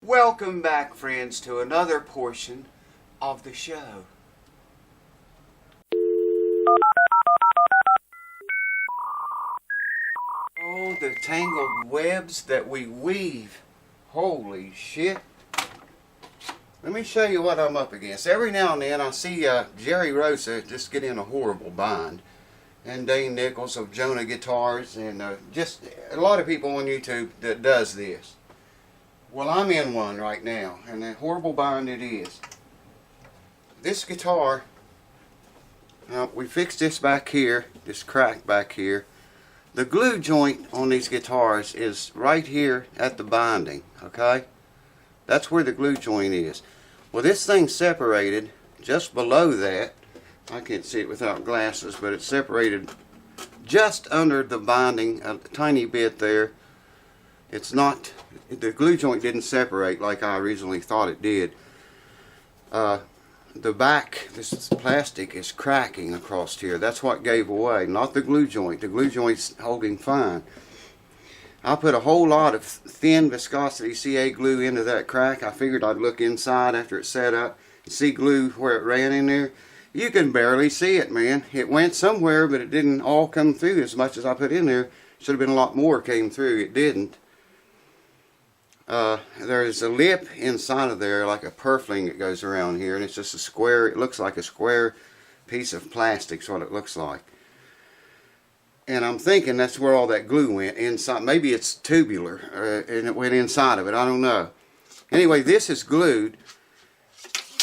Welcome back, friends, to another portion of the show. Oh, the tangled webs that we weave. Holy shit. Let me show you what I'm up against. Every now and then I see Jerry Rosa just get in a horrible bind. And Dane Nichols of Jonah Guitars, and just a lot of people on YouTube that does this. Well, I'm in one right now, and a horrible bind it is. This guitar, now we fixed this back here, this crack back here. The glue joint on these guitars is right here at the binding, okay? That's where the glue joint is. Well, this thing's separated just below that. I can't see it without glasses, but it's separated just under the binding, a tiny bit there. It's not, the glue joint didn't separate like I originally thought it did. The back, this plastic is cracking across here. That's what gave away, not the glue joint. The glue joint's holding fine. I put a whole lot of thin viscosity CA glue into that crack. I figured I'd look inside after it's set up and see glue where it ran in there. You can barely see it, man. It went somewhere, but it didn't all come through as much as I put in there. Should have been a lot more came through. It didn't. There's a lip inside of there, like a purfling that goes around here, and it's just a square. It looks like a square piece of plastic, is what it looks like. And I'm thinking that's where all that glue went inside. Maybe it's tubular, and it went inside of it. I don't know. Anyway, this is glued.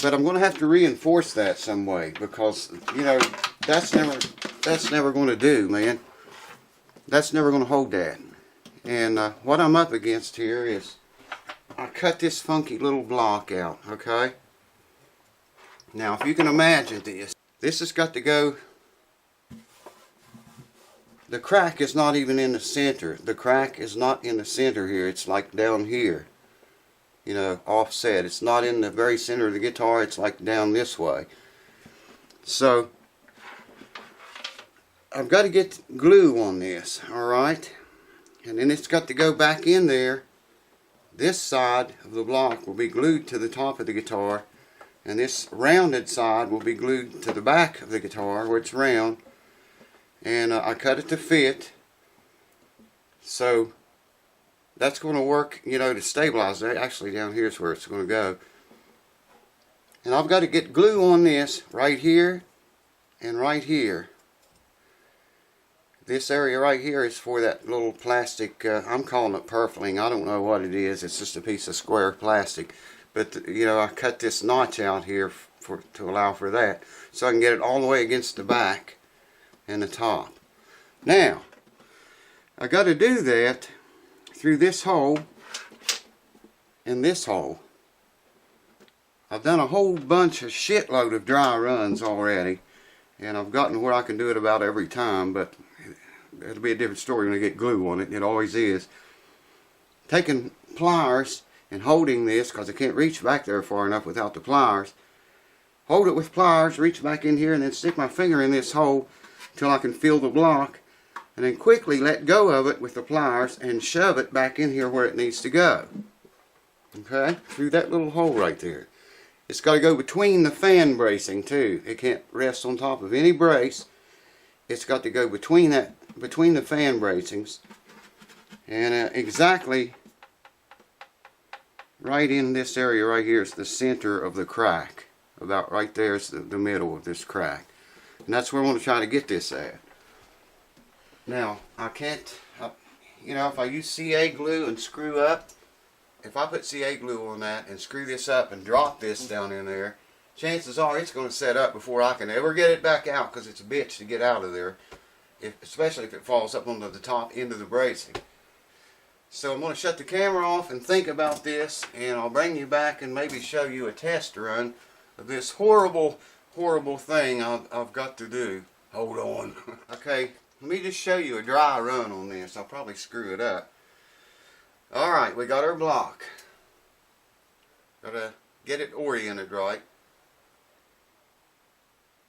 But I'm going to have to reinforce that some way, because, you know, that's never going to do, man. That's never going to hold that. And what I'm up against here is I cut this funky little block out, okay? Now, if you can imagine this has got to go. The crack is not even in the center. The crack is not in the center here. It's like down here. You know, offset. It's not in the very center of the guitar. It's like down this way. So I've got to get glue on this, alright? And then it's got to go back in there. This side of the block will be glued to the top of the guitar, and this rounded side will be glued to the back of the guitar where it's round. And I cut it to fit. So that's going to work, you know, to stabilize that. Actually, down here is where it's going to go. And I've got to get glue on this right here and right here. This area right here is for that little plastic, I'm calling it purfling. I don't know what it is. It's just a piece of square plastic. But, you know, I cut this notch out here to allow for that. So I can get it all the way against the back and the top. Now, I got to do that through this hole and this hole. I've done a whole bunch of shitload of dry runs already, and I've gotten where I can do it about every time, but it'll be a different story when I get glue on it. It always is. Taking pliers and holding this, because I can't reach back there far enough without the pliers. Hold it with pliers, reach back in here, and then stick my finger in this hole until I can feel the block. And then quickly let go of it with the pliers and shove it back in here where it needs to go. Okay? Through that little hole right there. It's got to go between the fan bracing too. It can't rest on top of any brace. It's got to go between the fan bracings. And exactly right in this area right here is the center of the crack. About right there is the middle of this crack. And that's where I want to try to get this at. Now, I can't, you know, if I use CA glue and screw up, if I put CA glue on that and screw this up and drop this down in there, chances are it's going to set up before I can ever get it back out, because it's a bitch to get out of there, especially if it falls up onto the top end of the bracing. So I'm going to shut the camera off and think about this, and I'll bring you back and maybe show you a test run of this horrible, horrible thing I've got to do. Hold on. Okay. Let me just show you a dry run on this. I'll probably screw it up. Alright, we got our block. Got to get it oriented right.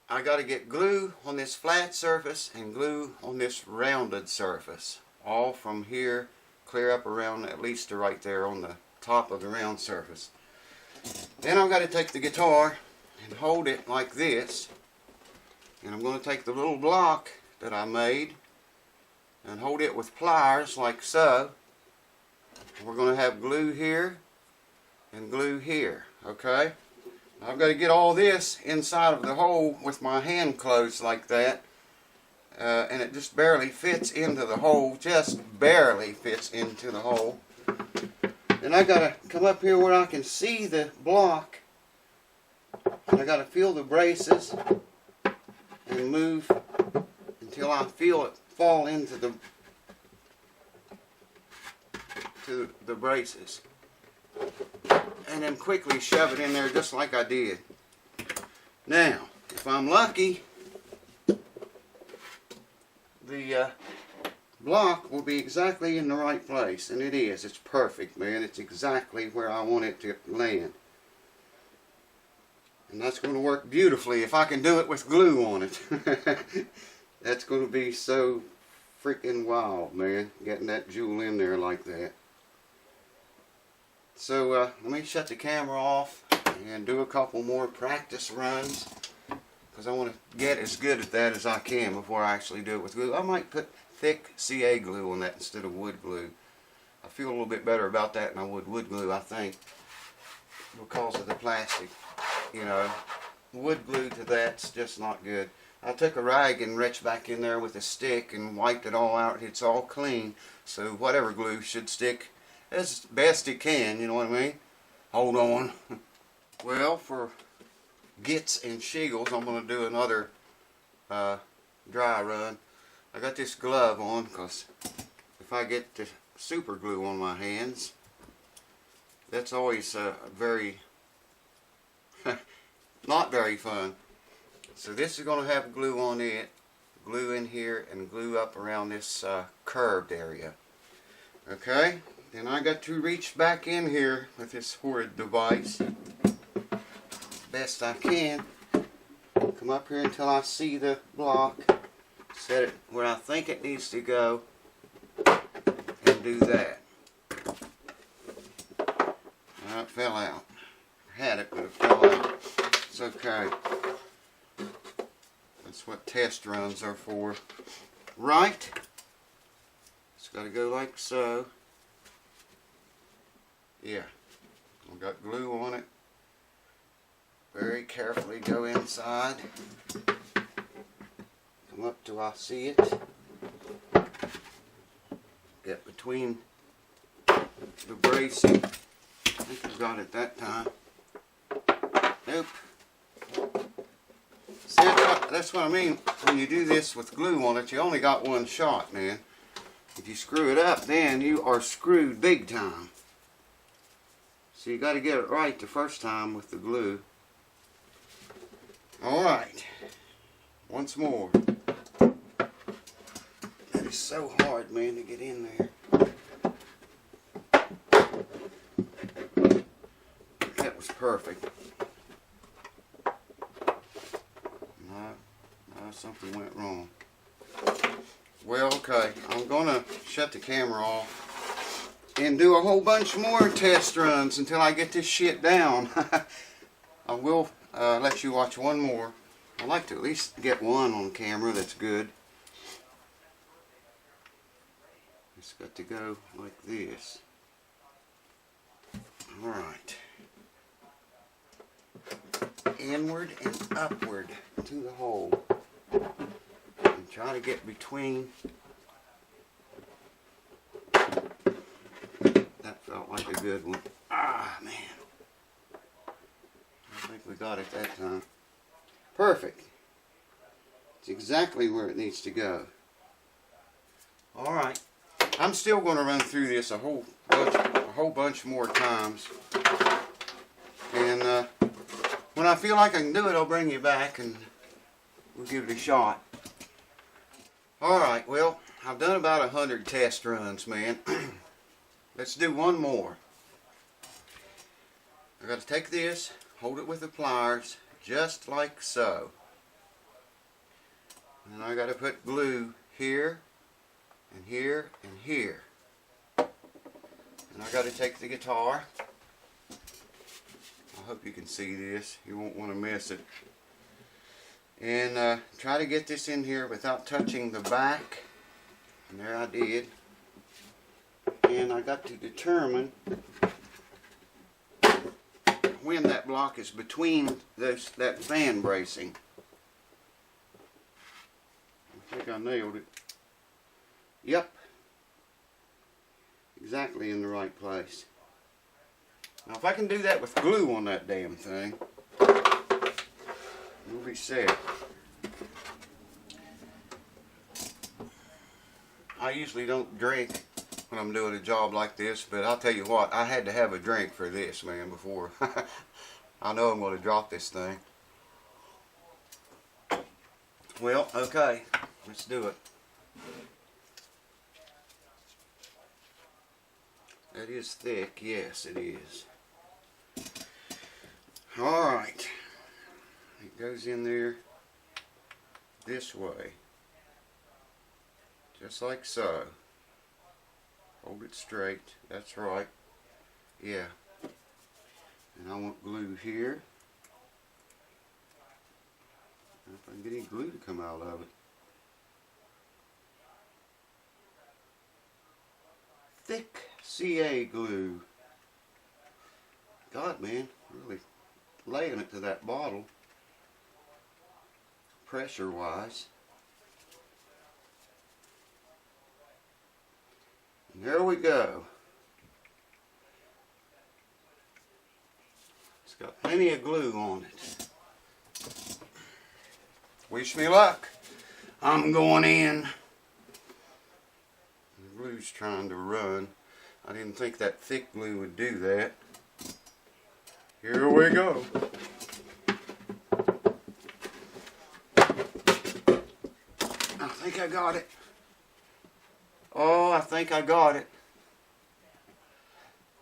I got to get glue on this flat surface and glue on this rounded surface. All from here, clear up around at least to right there on top of the round surface. Then I've got to take the guitar and hold it like this, and I'm going to take the little block that I made and hold it with pliers like so. We're going to have glue here and glue here, okay? I've got to get all this inside of the hole with my hand closed like that, and it just barely fits into the hole, just barely fits into the hole. And I got to come up here where I can see the block, and I got to feel the braces and move until I feel it fall into the braces, and then quickly shove it in there just like I did. Now, if I'm lucky, the block will be exactly in the right place, and it is. It's perfect, man. It's exactly where I want it to land. And that's going to work beautifully if I can do it with glue on it. That's going to be so freaking wild, man, getting that jewel in there like that. So let me shut the camera off and do a couple more practice runs, because I want to get as good at that as I can before I actually do it with glue. I might put thick CA glue on that instead of wood glue. I feel a little bit better about that than I would wood glue, I think, because of the plastic. You know, wood glue to that's just not good. I took a rag and reached back in there with a stick and wiped it all out. It's all clean, so whatever glue should stick as best it can, you know what I mean? Hold on. Well, for gits and shiggles, I'm going to do another dry run. I got this glove on because if I get the super glue on my hands, that's always very not very fun. So this is going to have glue on it, glue in here, and glue up around this curved area. Okay, then I got to reach back in here with this horrid device best I can. Come up here until I see the block, set it where I think it needs to go, and do that. Now it fell out. I had it, but it fell out. It's okay. That's what test runs are for. Right? It's got to go like so. Yeah. I've got glue on it. Very carefully go inside. Come up till I see it. Get between the bracing. I think I got it that time. Nope. See, that's what I mean. When you do this with glue on it, you only got one shot, man. If you screw it up, then you are screwed big time. So you got to get it right the first time with the glue. Alright. Once more. That is so hard, man, to get in there. That was perfect. Something went wrong. Well, okay, I'm gonna shut the camera off and do a whole bunch more test runs until I get this shit down. I will let you watch one more. I'd like to at least get one on camera that's good. It's got to go like this. Alright. Inward and upward to the hole. And try to get between. That felt like a good one. Ah, man. I think we got it that time. Perfect. It's exactly where it needs to go. Alright. I'm still going to run through this a whole bunch more times. And when I feel like I can do it, I'll bring you back and we'll give it a shot. Alright, well, I've done about 100 test runs, man. Let's do one more. I've got to take this, hold it with the pliers, just like so. And I got to put glue here, and here, and here. And And I got to take the guitar. I hope you can see this. You won't want to miss it. And try to get this in here without touching the back. And there I did. And I got to determine when that block is between that fan bracing. I think I nailed it. Yep. Exactly in the right place. Now if I can do that with glue on that damn thing, we'll be set. I usually don't drink when I'm doing a job like this, but I'll tell you what, I had to have a drink for this, man, before. I know I'm going to drop this thing. Well, okay, let's do it. That is thick, yes it is. Alright, it goes in there this way, just like so. Hold it straight, that's right, yeah. And I want glue here. If I can get any glue to come out of it. Thick CA glue. God, man, really laying it to that bottle, pressure wise. And there we go. It's got plenty of glue on it. Wish me luck. I'm going in. The glue's trying to run. I didn't think that thick glue would do that. Here we go. I think I got it. Oh, I think I got it.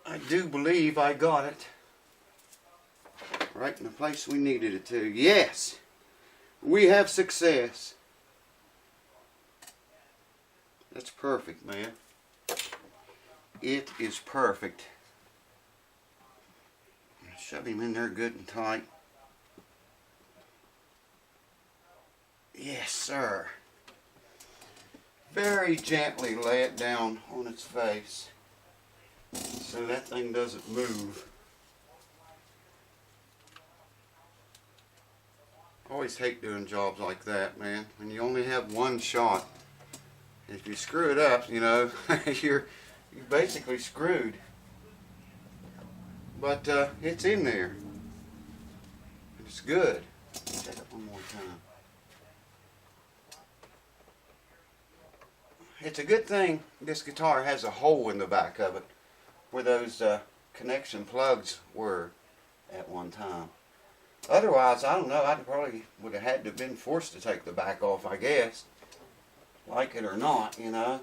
I do believe I got it. Right in the place we needed it to. Yes! We have success. That's perfect, man. It is perfect. Shove him in there good and tight. Yes, sir. Very gently lay it down on its face so that thing doesn't move. I always hate doing jobs like that, man. When you only have one shot. If you screw it up, you know, you're basically screwed. But it's in there. It's good. Check it one more time. It's a good thing this guitar has a hole in the back of it where those connection plugs were at one time. Otherwise, I don't know, I probably would have had to have been forced to take the back off, I guess. Like it or not, you know.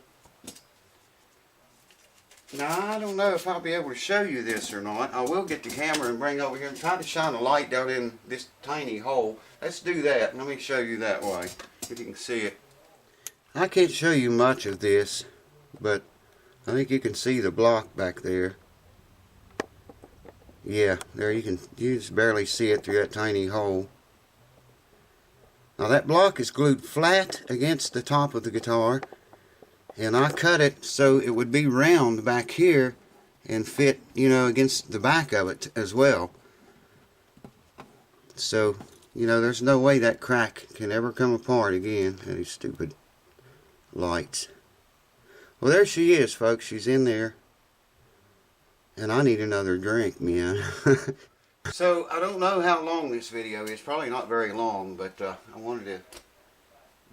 Now, I don't know if I'll be able to show you this or not. I will get the camera and bring over here and try to shine a light down in this tiny hole. Let's do that. Let me show you that way, if you can see it. I can't show you much of this, but I think you can see the block back there. Yeah, there you just barely see it through that tiny hole. Now that block is glued flat against the top of the guitar, and I cut it so it would be round back here and fit, you know, against the back of it as well. So, you know, there's no way that crack can ever come apart again. These stupid lights. Well, there she is, folks. She's in there. And I need another drink, man. So, I don't know how long this video is. Probably not very long, but I wanted to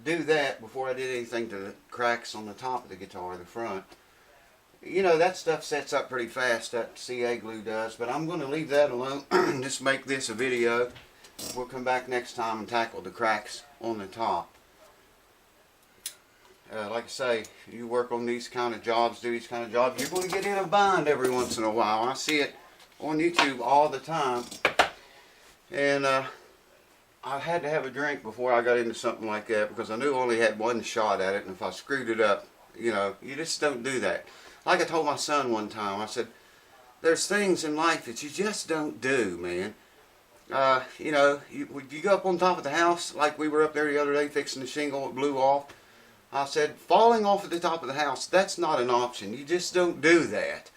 do that before I did anything to the cracks on the top of the guitar, the front. You know, that stuff sets up pretty fast, that CA glue does, but I'm going to leave that alone. Just make this a video. We'll come back next time and tackle the cracks on the top. Like I say, you work on these kind of jobs, do these kind of jobs, you're going to get in a bind every once in a while. I see it on YouTube all the time. And I had to have a drink before I got into something like that because I knew I only had one shot at it, and if I screwed it up, you know, you just don't do that. like I told my son one time, I said, there's things in life that you just don't do, man. You know, you go up on top of the house, like we were up there the other day fixing the shingle, it blew off. I said, falling off at the top of the house, that's not an option. You just don't do that.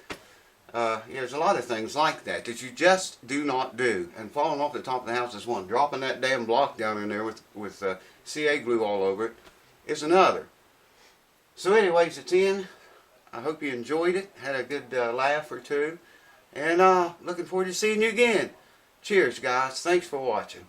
There's a lot of things like that that you just do not do. And falling off the top of the house is one. Dropping that damn block down in there with CA glue all over it is another. So anyways, it's in. I hope you enjoyed it. Had a good laugh or two. And looking forward to seeing you again. Cheers, guys. Thanks for watching.